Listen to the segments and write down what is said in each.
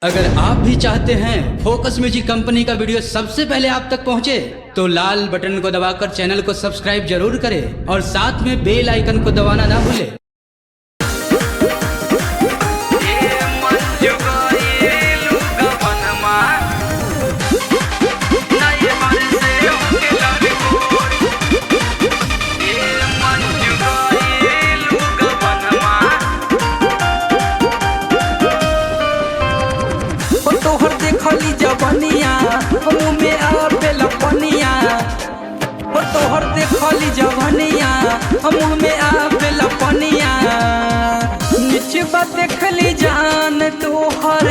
अगर आप भी चाहते हैं फोकस म्यूजिक कंपनी का वीडियो सबसे पहले आप तक पहुंचे, तो लाल बटन को दबाकर चैनल को सब्सक्राइब जरूर करें और साथ में बेल आइकन को दबाना ना भूलें। तोहर देखली जवनिया मुँह में आवेल पनिया, तोहर देखली जवनिया मुँह में आवेल पनिया। नीचबा देखली जान तोहर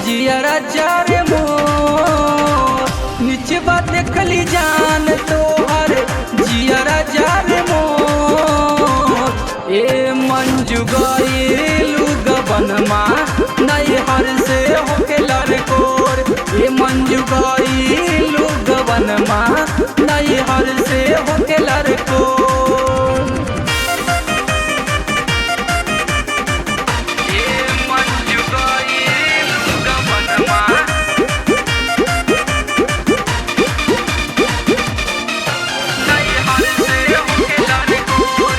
जियरा जारे मोर, नीचबा देखली जान तोहर जियरा जारे मोर। ए मंजू गइलू गबनमा नैहर से होके लड़कोर, ए मंजू गइलू गबनमा नैहर से होके लड़कोर। ए मंजू गइलू गबनमा नैहर से होके लड़कोर।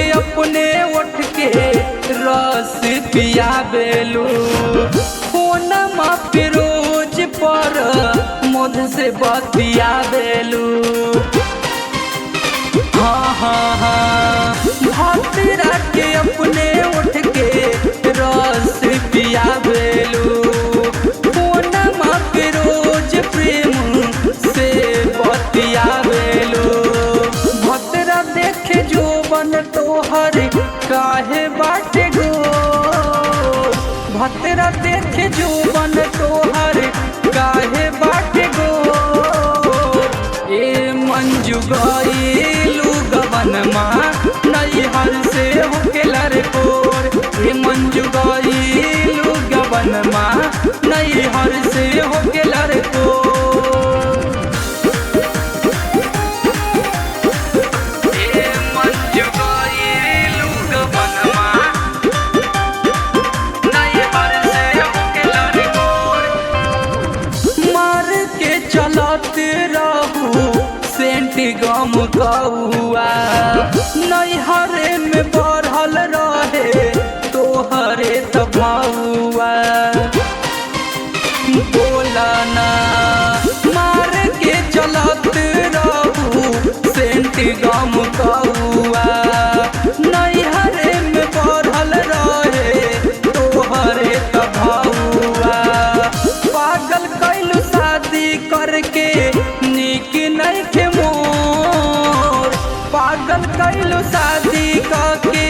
अपने उठ के रस पिया बेलू फोनमा पे रोज पर मुझ से बतिया बेलू। हाँ हाँ हाँ भातरा के अपने उठ के रस पिया बेलू फोनमा पे रोज प्रेम से बतिया बेलू। भतरा देखे जो बन तोहर काहे बाटे गो, भतरा देखे जो बन तोहर काहे बाटे गो। ए मंजू गइलू गबनमा नैहर से होके लड़कोर, ए मंजू गइलू गबनमा नैहर से होके लड़कोर। चलते रहू सेंट गम कौआ नैहरे में बढ़ल रहे तोहरे तबुआ। बोला ना मार के चलते रहू सेंट गम कौआ नैहरे में बढ़ल रहे तोहरे तबुआ। पागल कैलू शादी करके नीक नइखे मोर, पागल कैलू शादी करके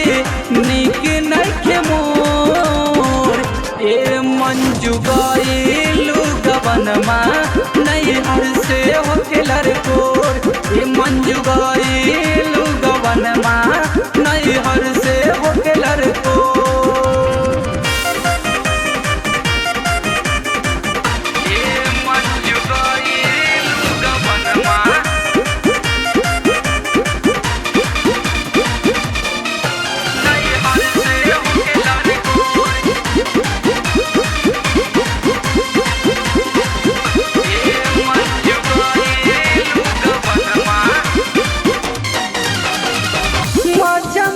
नीक नइखे मोर। ए मंजू गइलू गबनमा नैहर से होके लड़कोर, ए मंजू गइलू गबनमा नैहर से होके लड़कोर।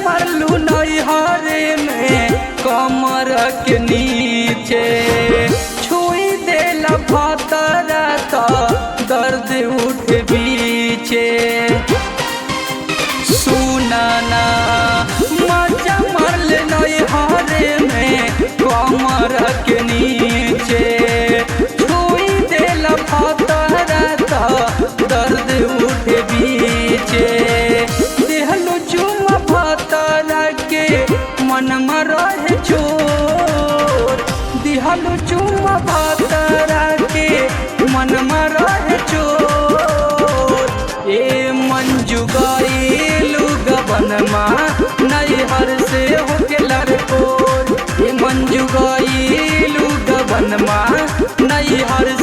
मरलू नैहरे में कमर के नीचे छुई देला भतरा तो दर्द उठ बीचे। सुनाना मजा मरल नैहरे में कमर के नीचे छुई देला भतरा तो दर्द उठ बीचे। देहलू चुमा भतरा के मन में रहे चोर, दिहलू चुमा भतरा के मन में रहे चोर। ए मंजू गइलू गबनमा नैहर से होके लड़कोर, ए मंजू गइलू गबनमा नैहर